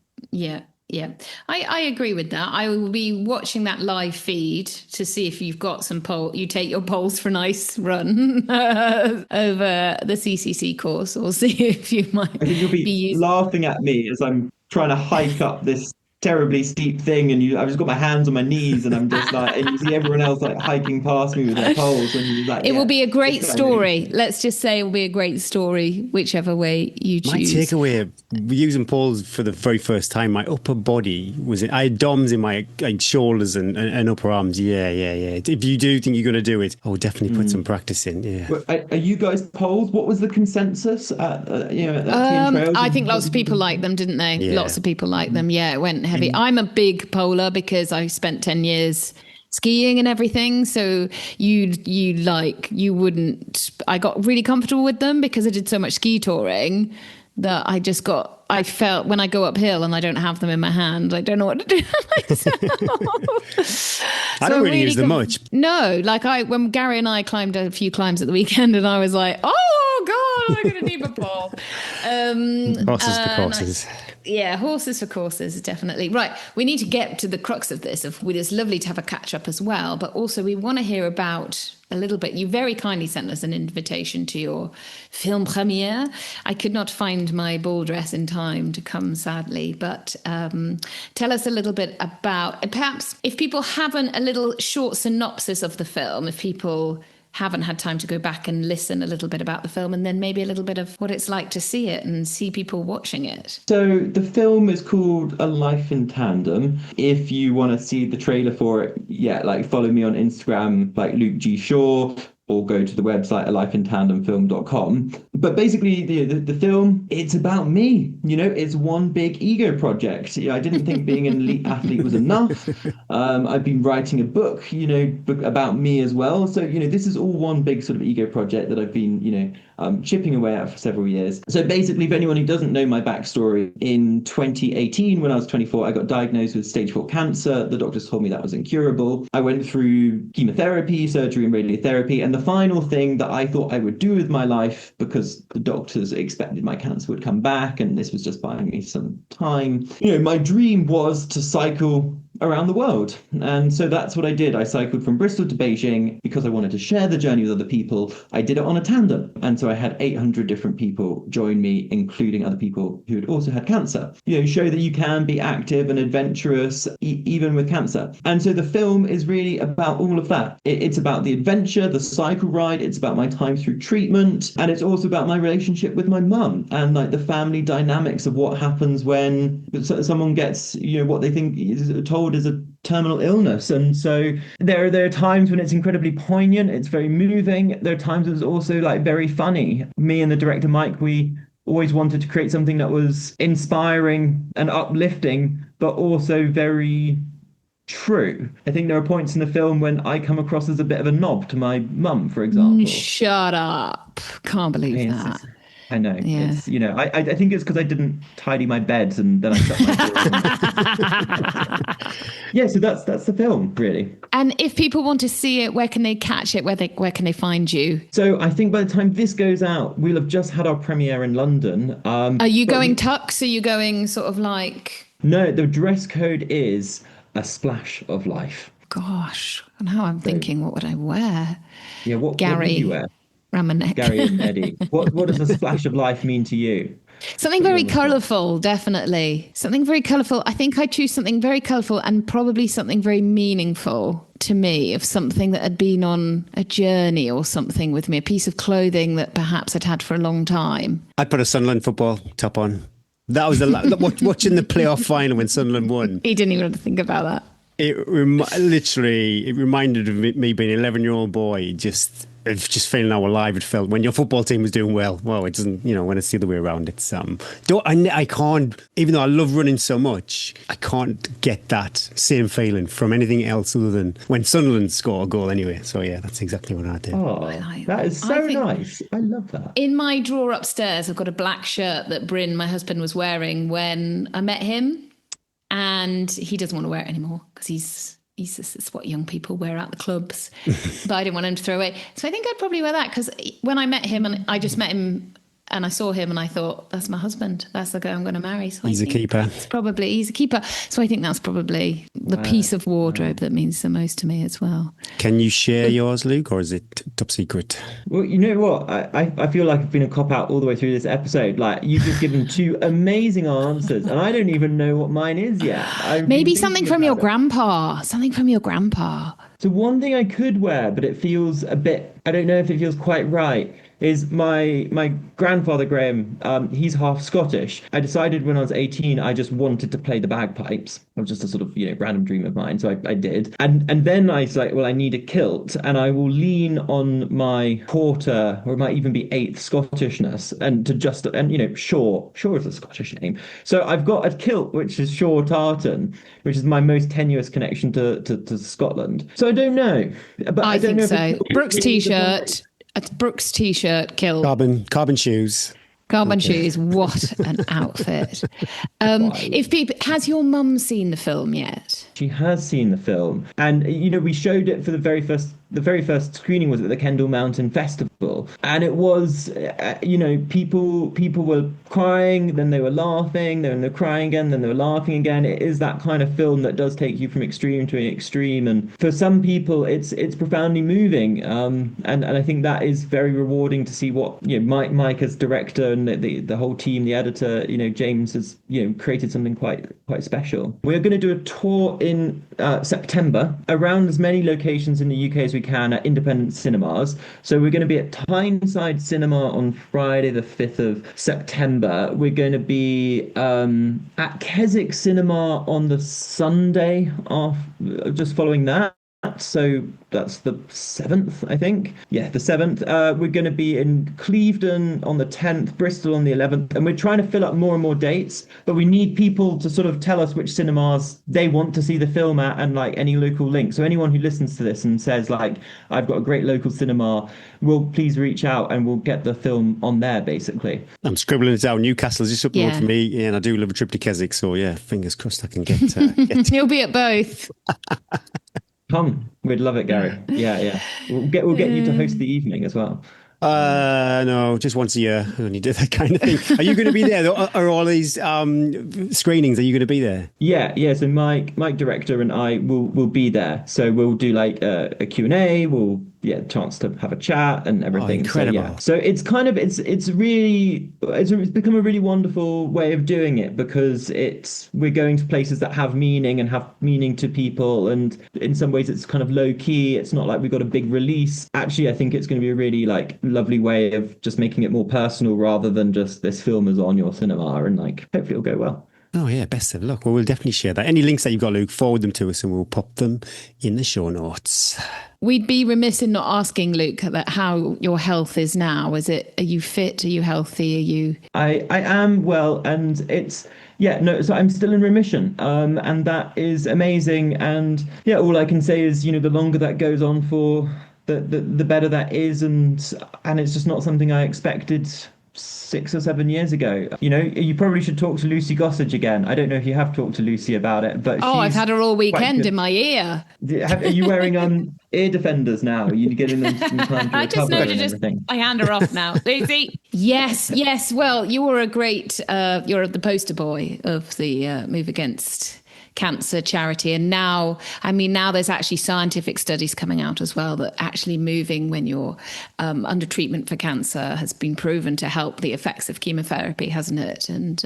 Yeah, I agree with that. I will be watching that live feed to see if you've got some you take your poles for a nice run over the CCC course, or see if you might. I think you'll be laughing at me as I'm trying to hike up this terribly steep thing, and I've just got my hands on my knees, and I'm just like, and you see everyone else like hiking past me with their poles, and you're like, it will be a great story. Let's just say it will be a great story, whichever way you choose. My takeaway of using poles for the very first time, my upper body I had DOMs in my shoulders and upper arms. Yeah. If you do think you're going to do it, definitely put some practice in. Yeah. Are you guys poles? What was the consensus at that Team Trails? I think lots of people liked them, didn't they? Yeah. Lots of people liked them. Yeah, it went heavy. I'm a big polar because I spent 10 years skiing and everything. So I got really comfortable with them because I did so much ski touring that I felt when I go uphill and I don't have them in my hand, I don't know what to do myself. I don't really use them much. No, when Gary and I climbed a few climbs at the weekend, and I was like, oh God, I'm going to need a pole. Horses for courses. Horses for courses, definitely. Right, we need to get to the crux of this. It's lovely to have a catch up as well, but also we want to hear about a little bit. You very kindly sent us an invitation to your film premiere. I could not find my ball dress in time to come, sadly, but tell us a little bit about, perhaps if people haven't, a little short synopsis of the film, if people haven't had time to go back and listen a little bit about the film, and then maybe a little bit of what it's like to see it and see people watching it. So the film is called A Life in Tandem. If you want to see the trailer for it, follow me on Instagram, like Luke G. Shaw, or go to the website alifeintandemfilm.com. But basically the film, it's about me. It's one big ego project. I didn't think being an elite athlete was enough. I've been writing a book, about me as well. So, this is all one big sort of ego project that I've been, chipping away at for several years. So basically, for anyone who doesn't know my backstory, in 2018, when I was 24, I got diagnosed with stage 4 cancer. The doctors told me that was incurable. I went through chemotherapy, surgery, and radiotherapy. And the final thing that I thought I would do with my life, because the doctors expected my cancer would come back, and this was just buying me some time. My dream was to cycle around the world. And so that's what I did. I cycled from Bristol to Beijing because I wanted to share the journey with other people. I did it on a tandem. And so I had 800 different people join me, including other people who had also had cancer. Show that you can be active and adventurous even with cancer. And so the film is really about all of that. It's about the adventure, the cycle ride. It's about my time through treatment. And it's also about my relationship with my mum and the family dynamics of what happens when someone gets, what they think is told is a terminal illness. And so there are times when it's incredibly poignant, it's very moving. There are times when it's also very funny. Me and the director Mike, we always wanted to create something that was inspiring and uplifting, but also very true. I think there are points in the film when I come across as a bit of a knob to my mum, for example. Shut up. Can't believe that. I know. Yeah. It's, I think it's because I didn't tidy my bed and then I shut my door. Yeah, so that's the film, really. And if people want to see it, where can they catch it? Where can they find you? So I think by the time this goes out, we'll have just had our premiere in London. Are you going tux? Are you going sort of like... No, the dress code is a splash of life. Gosh, now I'm thinking, what would I wear? Yeah, what Gary would you wear? Ramanek. Gary and Eddie. What does a splash of life mean to you? Something very colourful, definitely. Something very colourful. I think I choose something very colourful and probably something very meaningful to me, of something that had been on a journey or something with me, a piece of clothing that perhaps I'd had for a long time. I'd put a Sunderland football top on. That was watching the playoff final when Sunderland won. He didn't even have to think about that. It reminded of me being an 11-year-old boy, just feeling how alive it felt when your football team was doing well. Well, it doesn't, when it's the other way around. It's I can't, even though I love running so much, I can't get that same feeling from anything else other than when Sunderland score a goal anyway. So yeah, that's exactly what I did. Oh, that is so nice. I love that. In my drawer upstairs, I've got a black shirt that Bryn, my husband, was wearing when I met him. And he doesn't want to wear it anymore because he's just, it's what young people wear out the clubs. But I didn't want him to throw away. So I think I'd probably wear that, because when I met him, and I just met him and I saw him and I thought, that's my husband. That's the guy I'm going to marry. So he's a keeper. He's a keeper. So I think that's probably the piece of wardrobe that means the most to me as well. Can you share yours, Luke, or is it top secret? Well, you know what? I feel like I've been a cop-out all the way through this episode. Like, you've just given two amazing answers, and I don't even know what mine is yet. Maybe something from your grandpa. Something from your grandpa. So one thing I could wear, but it feels a bit, I don't know if it feels quite right, is my grandfather, Graham. He's half Scottish. I decided when I was 18, I just wanted to play the bagpipes. It was just a sort of, random dream of mine. So I did. And then I was like, well, I need a kilt, and I will lean on my quarter, or it might even be eighth Scottishness, and Shaw is a Scottish name. So I've got a kilt, which is Shaw tartan, which is my most tenuous connection to Scotland. So I don't know. But I don't know so. Brooks t-shirt. A Brooks t-shirt, kilt. Carbon shoes. Carbon shoes. What an outfit. Has your mum seen the film yet? She has seen the film. And, we showed it for the very first screening was at the Kendal Mountain Festival. And it was, people were crying, then they were laughing, then they were crying again, then they were laughing again. It is that kind of film that does take you from extreme to extreme. And for some people, it's profoundly moving. And I think that is very rewarding to see what, Mike as director and the whole team, the editor, James has, created something quite special. We're going to do a tour in September around as many locations in the UK as we can at independent cinemas. So we're going to be at Tyneside Cinema on Friday, the 5th of September. We're going to be at Keswick Cinema on the Sunday just following that. So that's the 7th, I think. Yeah, the 7th. We're going to be in Clevedon on the 10th, Bristol on the 11th, and we're trying to fill up more and more dates, but we need people to sort of tell us which cinemas they want to see the film at, and like any local link. So anyone who listens to this and says like, I've got a great local cinema, will please reach out and we'll get the film on there, basically. I'm scribbling it down. Newcastle's just up the road for me, and I do love a trip to Keswick, so yeah, fingers crossed I can get You'll be at both. Come, we'd love it, Gary. Yeah. We'll get you to host the evening as well. No, just once a year. I only do that kind of thing. Are you going to be there? Are all these screenings? Are you going to be there? Yeah. So Mike, director, and I will be there. So we'll do like a Q&A. We'll chance to have a chat and everything. Oh, incredible. So it's kind of it's become a really wonderful way of doing it, because we're going to places that have meaning and have meaning to people, and in some ways it's kind of low key. It's not like we've got a big release. Actually, I think it's going to be a really like lovely way of just making it more personal, rather than just this film is on your cinema, and like hopefully it'll go well. Oh yeah, best of luck. Well, we'll definitely share that. Any links that you've got, Luke, forward them to us and we'll pop them in the show notes. We'd be remiss in not asking, Luke, that how your health is now. Are you fit? Are you healthy? Are you? I am well, and so I'm still in remission, and that is amazing. And all I can say is, the longer that goes on for, the better that is, and it's just not something I expected 6 or 7 years ago. You know, you probably should talk to Lucy Gossage again. I don't know if you have talked to Lucy about it, but I've had her all weekend good. in my ear. Are you wearing ear defenders now? Are you getting them in time to I just recover know and everything? I hand her off now. Lucy. Yes. Well, you're you're the poster boy of the Move Against Cancer charity, and now there's actually scientific studies coming out as well that actually moving when you're under treatment for cancer has been proven to help the effects of chemotherapy, hasn't it? And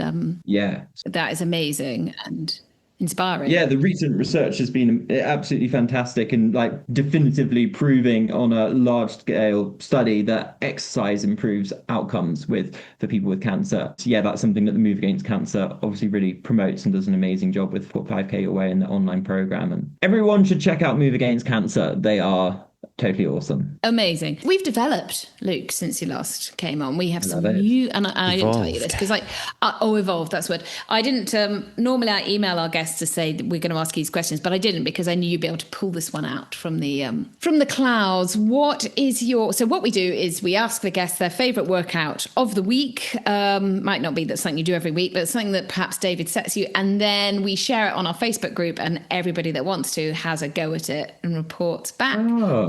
that is amazing and inspiring. Yeah, the recent research has been absolutely fantastic and like definitively proving on a large scale study that exercise improves outcomes for people with cancer. So yeah, that's something that the Move Against Cancer obviously really promotes and does an amazing job with. Put 5K away in the online program, and everyone should check out Move Against Cancer. They are totally awesome. Amazing. We've developed, Luke, since you last came on. We have some new, and I didn't tell you this because evolved, that's what. I didn't, normally I email our guests to say that we're going to ask you these questions, but I didn't because I knew you'd be able to pull this one out from the clouds. So what we do is we ask the guests their favorite workout of the week. Might not be that's something you do every week, but it's something that perhaps David sets you. And then we share it on our Facebook group, and everybody that wants to has a go at it and reports back.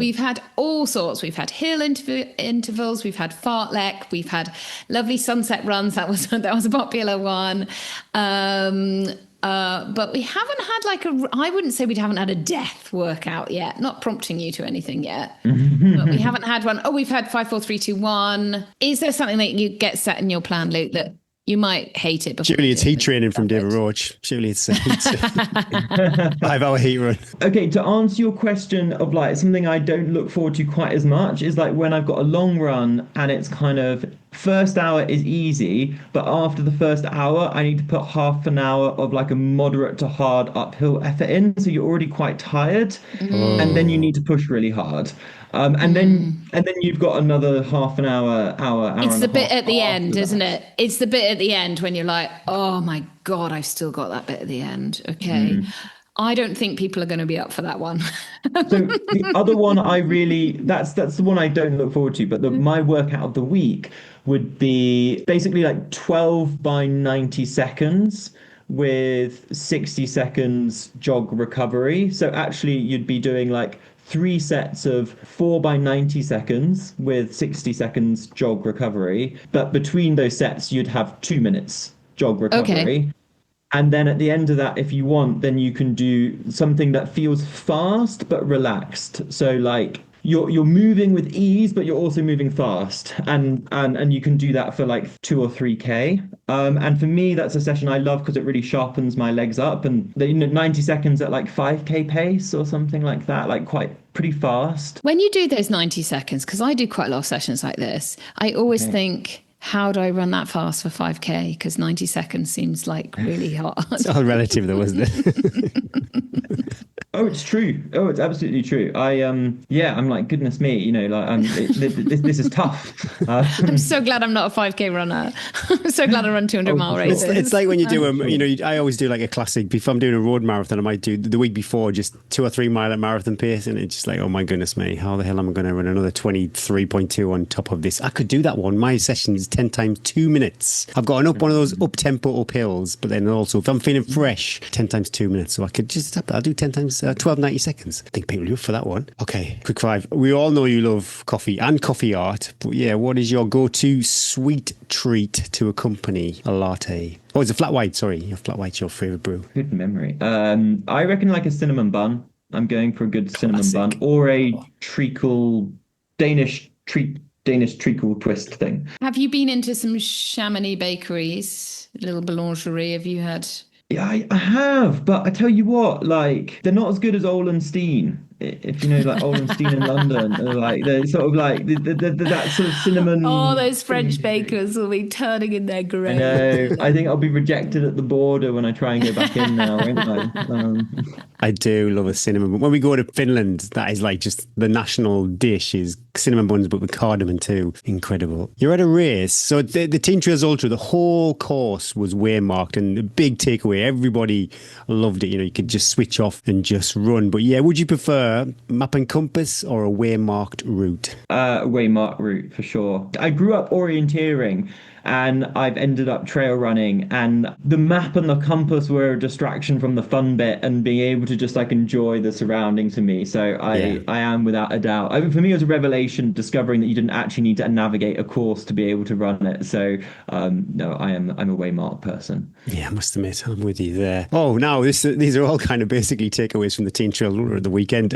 We've had all sorts. We've had hill intervals. We've had fartlek. We've had lovely sunset runs. That was a popular one. But we haven't had I wouldn't say we haven't had a death workout yet. Not prompting you to anything yet. But we haven't had one. We've had 5, 4, 3, 2, 1. Is there something that you get set in your plan, Luke, that you might hate it? Surely it's heat training from David Roach. Surely it's a 5-hour heat run. Okay, to answer your question of like something I don't look forward to quite as much is like when I've got a long run and it's kind of first hour is easy, but after the first hour, I need to put half an hour of like a moderate to hard uphill effort in. So you're already quite tired, and then you need to push really hard. And then you've got another half an hour. It's the bit at the end, isn't it? It's the bit at the end when you're like, oh my God, I've still got that bit at the end. Okay. I don't think people are going to be up for that one. So the other one that's the one I don't look forward to, but my workout of the week would be basically like 12 by 90 seconds with 60 seconds jog recovery. So actually you'd be doing like 3 sets of 4 by 90 seconds with 60 seconds jog recovery. But between those sets, you'd have 2 minutes jog recovery. Okay. And then at the end of that, if you want, then you can do something that feels fast but relaxed. So like you're moving with ease, but you're also moving fast. And you can do that for like 2 or 3K. And for me, that's a session I love because it really sharpens my legs up. And 90 seconds at like 5K pace or something like that, like pretty fast. When you do those 90 seconds, because I do quite a lot of sessions like this, I always think, how do I run that fast for 5K? Because 90 seconds seems like really hard. It's all relative though, isn't it? Oh, it's true. Oh, it's absolutely true. I'm like, goodness me, this is tough. I'm so glad I'm not a 5K runner. I'm so glad I run 200-mile races. It's like when you do I always do like a classic. If I'm doing a road marathon, I might do the week before just 2 or 3 mile at marathon pace, and it's just like, oh my goodness me, how the hell am I going to run another 23.2 on top of this? I could do that one. My session is 10 times 2 minutes. I've got one of those up tempo uphills, but then also if I'm feeling fresh, 10 times 2 minutes. So I could just I'll do 10 times 12 90 seconds. I think people are up for that one. Okay, quick 5. We all know you love coffee and coffee art, but yeah, what is your go-to sweet treat to accompany a latte? Oh, it's a flat white. Sorry, a flat white's your favourite brew. Good memory. I reckon like a cinnamon bun. I'm going for a good cinnamon bun or a treacle Danish treacle twist thing. Have you been into some Chamonix bakeries? A little boulangerie? Have you had? Yeah, I have, but I tell you what, like they're not as good as Olenstein. If you know, like Olenstein in London, like they're sort of like that sort of cinnamon. Oh, those French bakers will be turning in their grave. I know. I think I'll be rejected at the border when I try and go back in now, won't I? I do love a cinnamon bun. When we go to Finland, that is like just the national dish is cinnamon buns, but with cardamom too. Incredible. You're at a race. So the Teen Trails Ultra, the whole course was waymarked, and the big takeaway, everybody loved it. You could just switch off and just run. But yeah, would you prefer prefer, map and compass or a waymarked route? Waymark route for sure. I grew up orienteering and I've ended up trail running, and the map and the compass were a distraction from the fun bit and being able to just like enjoy the surroundings for me. So I am without a doubt. I mean, for me, it was a revelation discovering that you didn't actually need to navigate a course to be able to run it. So no, I'm a waymark person. Yeah, I must admit, I'm with you there. Oh, now these are all kind of basically takeaways from the Teen Trail Runner at the weekend.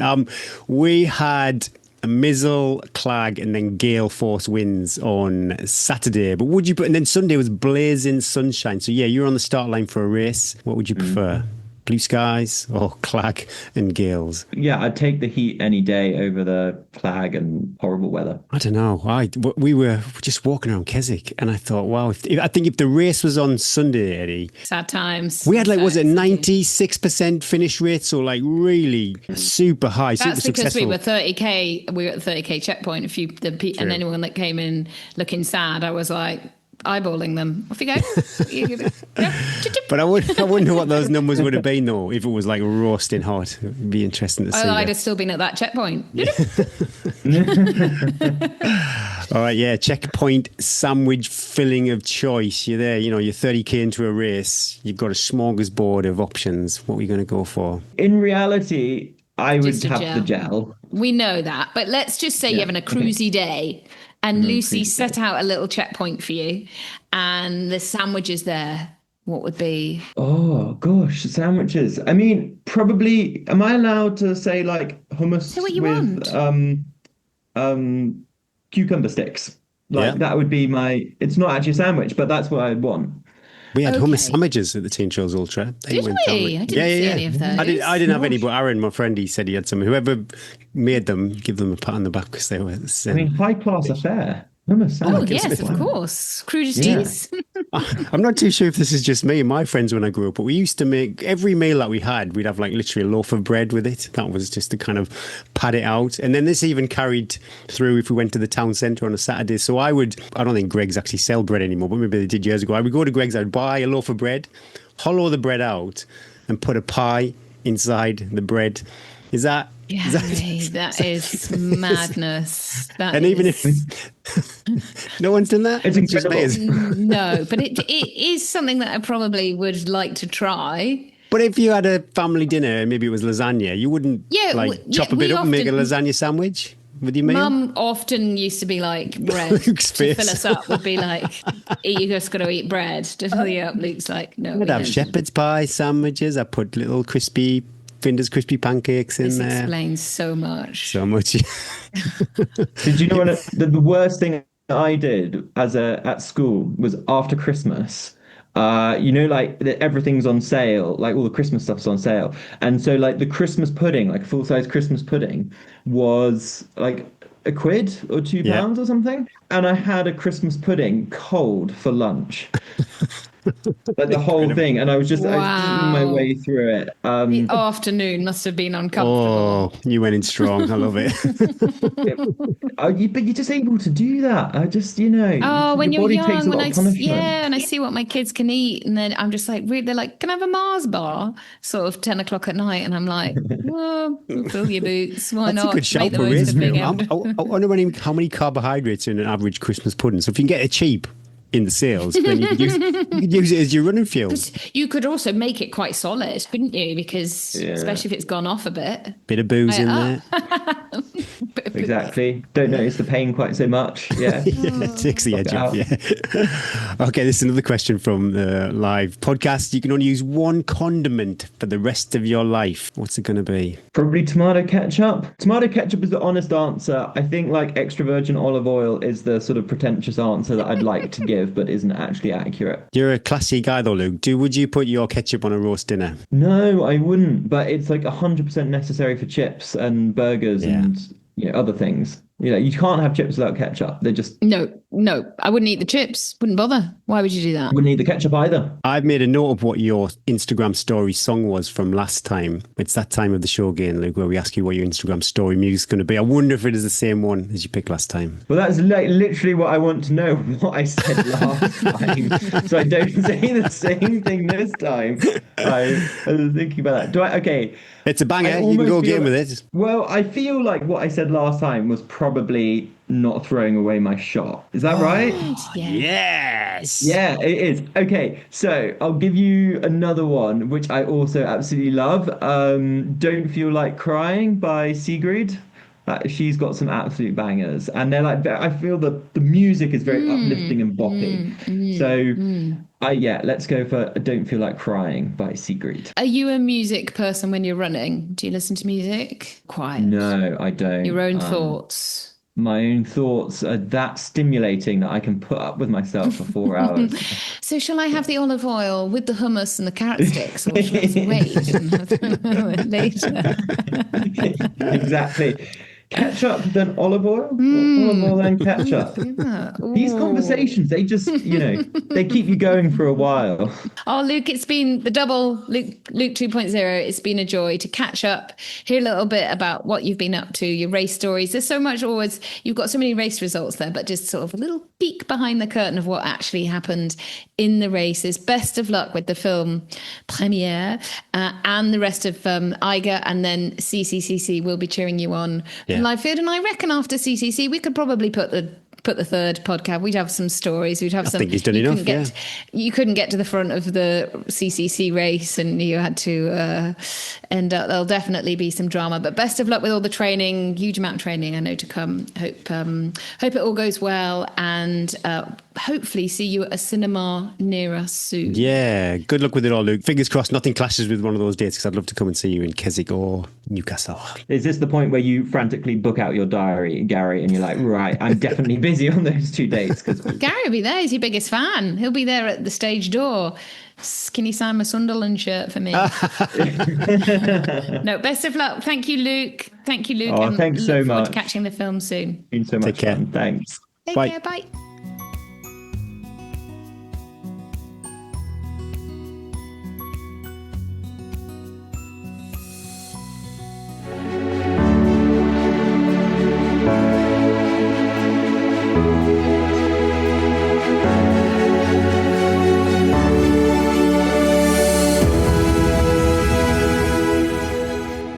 We had a mizzle, clag, and then gale force winds on Saturday. But and then Sunday was blazing sunshine. So yeah, you're on the start line for a race. What would you prefer? Blue skies or clag and gales? Yeah, I'd take the heat any day over the clag and horrible weather. I don't know. We were just walking around Keswick and I thought, wow, I think if the race was on Sunday, Eddie. Sad times. We had was it 96% finish rate? So like really super high, That's super because successful. we were 30k. We were at the 30k checkpoint. And anyone that came in looking sad, I was like eyeballing them. Off you go. But I wonder what those numbers would have been though if it was like roasting hot. It'd be interesting to see. I'd have still been at that checkpoint. All right, yeah. Checkpoint sandwich filling of choice. You're there. You're 30k into a race. You've got a smorgasbord of options. What are you going to go for? In reality, I would Just a have gel. the gel. We know that, but let's just say you're having a cruisy day and Lucy set out a little checkpoint for you and the sandwiches there. What would be? Oh gosh, sandwiches. I mean, probably. Am I allowed to say like hummus Say what you with cucumber sticks? Like that would be my. It's not actually a sandwich, but that's what I'd want. We had hummus sandwiches at the Teen Trails Ultra. Did we? I didn't see any of those. I didn't have any, but Aaron, my friend, he said he had some. Whoever made them, give them a pat on the back because they were. I mean, high class affair. Hummus sandwiches. Oh yes, of course. Crudities. I'm not too sure if this is just me and my friends when I grew up, but we used to make every meal that we had, we'd have like literally a loaf of bread with it. That was just to kind of pad it out. And then this even carried through if we went to the town centre on a Saturday. So I don't think Greggs actually sell bread anymore, but maybe they did years ago. I would go to Greggs, I'd buy a loaf of bread, hollow the bread out and put a pie inside the bread. Is that... Yeah, that is madness. And even if no one's done that, it's incredible. No, but it is something that I probably would like to try. But if you had a family dinner and maybe it was lasagna, you wouldn't chop a bit up and make a lasagna sandwich with your meal? Mum often used to be like, bread to fill us up would be like, you just got to eat bread to fill you up. Luke's like, no. I'd have shepherd's pie sandwiches. I put little Finder's crispy pancakes in there. This explains so much. So much. Did you know what the worst thing I did at school was after Christmas? Like everything's on sale, like all the Christmas stuff's on sale, and so like the Christmas pudding, like full-size Christmas pudding, was like a quid or £2 or something, and I had a Christmas pudding cold for lunch. Like the whole thing, and I was eating my way through it. The afternoon must have been uncomfortable. Oh, you went in strong. I love it. But you're just able to do that. I just, Oh, when your you're body takes young, a lot of punishment. and I see what my kids can eat, and then I'm just like, they're like, can I have a Mars bar? Sort of 10 o'clock at night, and I'm like, well, fill your boots. Why That's not? a good shout Make the for most of being I able to- wonder how many carbohydrates in an average Christmas pudding. So if you can get it cheap in the sales, then you could use it as your running fuel. You could also make it quite solid, couldn't you? Because especially if it's gone off a bit. Bit of booze in there. Exactly. Don't notice the pain quite so much. Yeah. It takes the edge off. Yeah. Okay, this is another question from the live podcast. You can only use one condiment for the rest of your life. What's it going to be? Probably tomato ketchup. Tomato ketchup is the honest answer. I think like extra virgin olive oil is the sort of pretentious answer that I'd like to give, but isn't actually accurate. You're a classy guy though, Luke. Would you put your ketchup on a roast dinner? No, I wouldn't. But it's like 100% necessary for chips and burgers and other things. You can't have chips without ketchup. They're just... No, I wouldn't eat the chips. Wouldn't bother. Why would you do that? Wouldn't eat the ketchup either. I've made a note of what your Instagram story song was from last time. It's that time of the show again, Luke, where we ask you what your Instagram story music's going to be. I wonder if it is the same one as you picked last time. Well, that's literally what I want to know, what I said last time. So I don't say the same thing this time. I was thinking about that. Okay. It's a banger. I You can go almost feel game with it. Well, I feel like what I said last time was probably not throwing away my shot. Is that right? Yes. Yeah, it is. Okay, so I'll give you another one, which I also absolutely love. Don't Feel Like Crying by Sigrid. She's got some absolute bangers, and they're like, I feel the music is very uplifting and boppy. Yeah, let's go for Don't Feel Like Crying by Sigrid. Are you a music person when you're running? Do you listen to music? Quiet. No, I don't. Your own thoughts. My own thoughts are that stimulating that I can put up with myself for 4 hours. So shall I have the olive oil with the hummus and the carrot sticks, or shall I wait and have it later? Exactly. Ketchup, then olive oil, or olive oil, then ketchup. These conversations, they just, they keep you going for a while. Oh, Luke, it's been the double Luke 2.0. It's been a joy to catch up, hear a little bit about what you've been up to, your race stories. There's so much always, you've got so many race results there, but just sort of a little peek behind the curtain of what actually happened in the races. Best of luck with the film premiere and the rest of IGA, and then CCCC will be cheering you on. Yeah. Live Food, and I reckon after CCC we could probably put the third podcast. We'd have some stories. We'd have some. I think he's done enough. You couldn't get to the front of the CCC race, and you had to end up. There'll definitely be some drama. But best of luck with all the training. Huge amount of training I know to come. Hope it all goes well, and hopefully see you at a cinema near us soon. Yeah, good luck with it all, Luke. Fingers crossed nothing clashes with one of those dates, because I'd love to come and see you in Keswick or Newcastle. Is this the point where you frantically book out your diary, Gary, and you're like, right, I'm definitely busy on those 2 dates? Gary will be there. He's your biggest fan. He'll be there at the stage door. Can you sign my Sunderland shirt for me? No, best of luck. Thank you, Luke. Oh, thanks so much. Catching the film soon. Been so much fun. Thanks. Take care. Bye.